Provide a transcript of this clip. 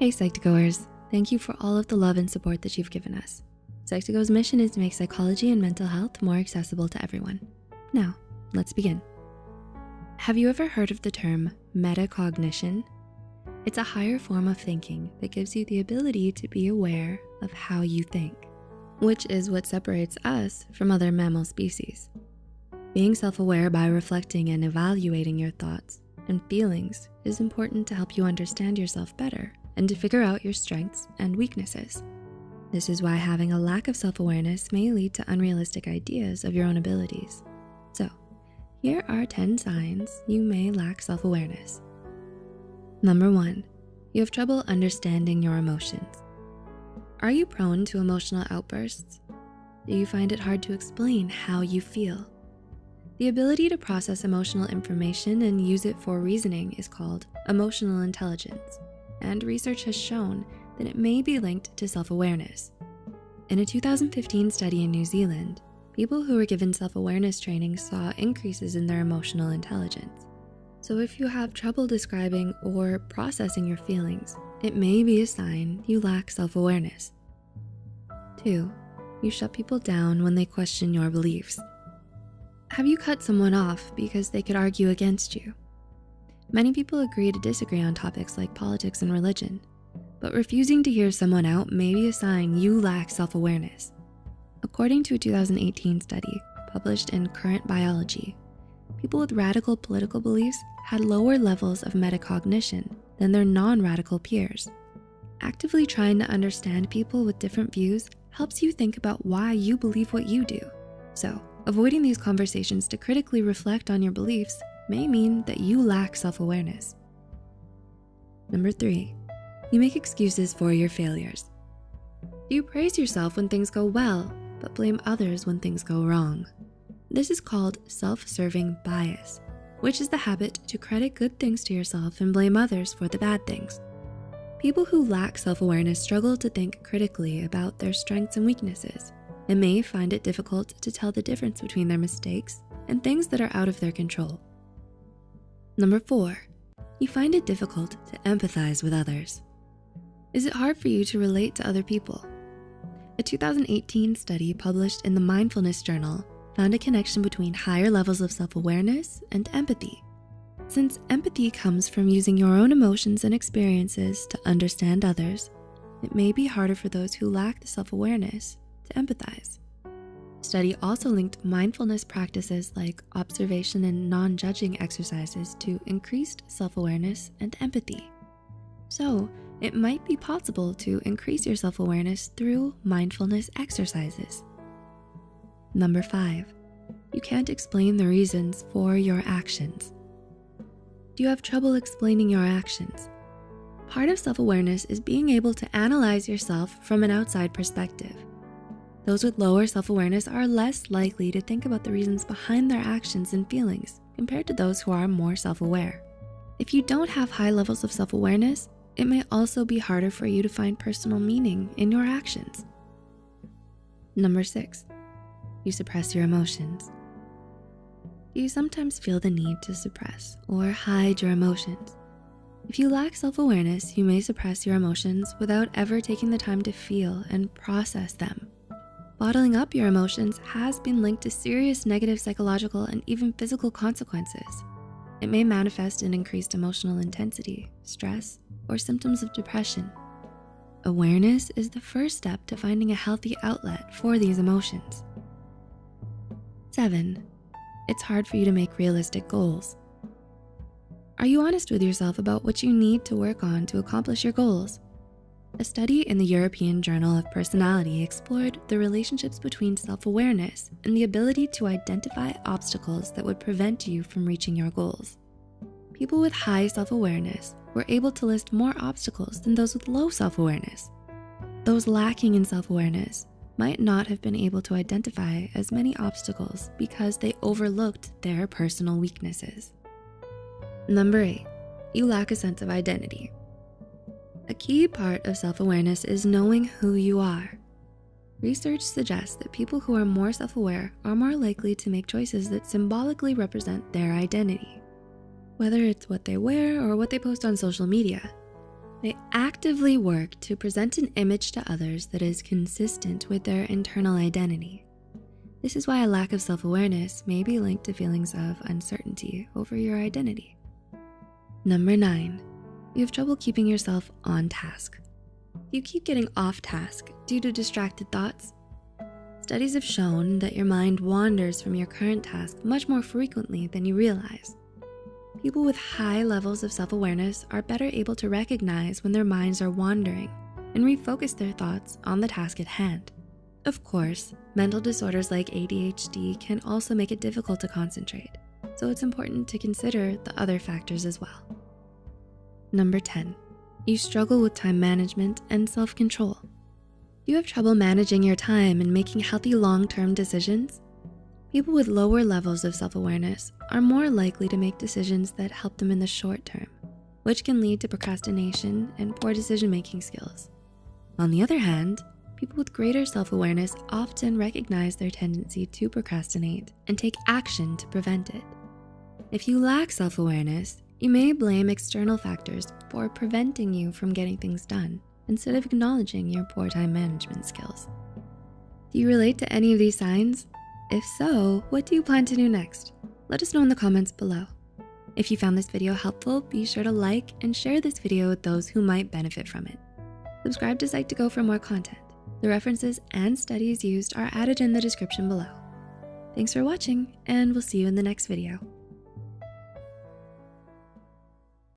Hey Psych2Goers, thank you for all of the love and support that you've given us. Psych2Go's mission is to make psychology and mental health more accessible to everyone. Now, let's begin. Have you ever heard of the term metacognition? It's a higher form of thinking that gives you the ability to be aware of how you think, which is what separates us from other mammal species. Being self-aware by reflecting and evaluating your thoughts and feelings is important to help you understand yourself better and to figure out your strengths and weaknesses. This is why having a lack of self-awareness may lead to unrealistic ideas of your own abilities. So, here are 10 signs you may lack self-awareness. Number 1, you have trouble understanding your emotions. Are you prone to emotional outbursts? Do you find it hard to explain how you feel? The ability to process emotional information and use it for reasoning is called emotional intelligence, and research has shown that it may be linked to self-awareness. In a 2015 study in New Zealand, people who were given self-awareness training saw increases in their emotional intelligence. So if you have trouble describing or processing your feelings, it may be a sign you lack self-awareness. 2, you shut people down when they question your beliefs. Have you cut someone off because they could argue against you? Many people agree to disagree on topics like politics and religion, but refusing to hear someone out may be a sign you lack self-awareness. According to a 2018 study published in Current Biology, people with radical political beliefs had lower levels of metacognition than their non-radical peers. Actively trying to understand people with different views helps you think about why you believe what you do. So, avoiding these conversations to critically reflect on your beliefs may mean that you lack self-awareness. Number 3, you make excuses for your failures. Do you praise yourself when things go well, but blame others when things go wrong? This is called self-serving bias, which is the habit to credit good things to yourself and blame others for the bad things. People who lack self-awareness struggle to think critically about their strengths and weaknesses and may find it difficult to tell the difference between their mistakes and things that are out of their control. Number 4, you find it difficult to empathize with others. Is it hard for you to relate to other people? A 2018 study published in the Mindfulness Journal found a connection between higher levels of self-awareness and empathy. Since empathy comes from using your own emotions and experiences to understand others, it may be harder for those who lack the self-awareness to empathize. The study also linked mindfulness practices like observation and non-judging exercises to increased self-awareness and empathy. So, it might be possible to increase your self-awareness through mindfulness exercises. Number 5, you can't explain the reasons for your actions. Do you have trouble explaining your actions? Part of self-awareness is being able to analyze yourself from an outside perspective. Those with lower self-awareness are less likely to think about the reasons behind their actions and feelings compared to those who are more self-aware. If you don't have high levels of self-awareness, it may also be harder for you to find personal meaning in your actions. Number 6, you suppress your emotions. Do you sometimes feel the need to suppress or hide your emotions? If you lack self-awareness, you may suppress your emotions without ever taking the time to feel and process them. Bottling up your emotions has been linked to serious negative psychological and even physical consequences. It may manifest in increased emotional intensity, stress, or symptoms of depression. Awareness is the first step to finding a healthy outlet for these emotions. 7, it's hard for you to make realistic goals. Are you honest with yourself about what you need to work on to accomplish your goals? A study in the European Journal of Personality explored the relationships between self-awareness and the ability to identify obstacles that would prevent you from reaching your goals. People with high self-awareness were able to list more obstacles than those with low self-awareness. Those lacking in self-awareness might not have been able to identify as many obstacles because they overlooked their personal weaknesses. Number 8, you lack a sense of identity. A key part of self-awareness is knowing who you are. Research suggests that people who are more self-aware are more likely to make choices that symbolically represent their identity. Whether it's what they wear or what they post on social media, They actively work to present an image to others that is consistent with their internal identity. This is why a lack of self-awareness may be linked to feelings of uncertainty over your identity. Number 9, you have trouble keeping yourself on task. You keep getting off task due to distracted thoughts. Studies have shown that your mind wanders from your current task much more frequently than you realize. People with high levels of self-awareness are better able to recognize when their minds are wandering and refocus their thoughts on the task at hand. Of course, mental disorders like ADHD can also make it difficult to concentrate, so it's important to consider the other factors as well. Number 10, you struggle with time management and self-control. You have trouble managing your time and making healthy long-term decisions. People with lower levels of self-awareness are more likely to make decisions that help them in the short term, which can lead to procrastination and poor decision-making skills. On the other hand, people with greater self-awareness often recognize their tendency to procrastinate and take action to prevent it. If you lack self-awareness, you may blame external factors for preventing you from getting things done instead of acknowledging your poor time management skills. Do you relate to any of these signs? If so, what do you plan to do next? Let us know in the comments below. If you found this video helpful, be sure to like and share this video with those who might benefit from it. Subscribe to Psych2Go for more content. The references and studies used are added in the description below. Thanks for watching, and we'll see you in the next video.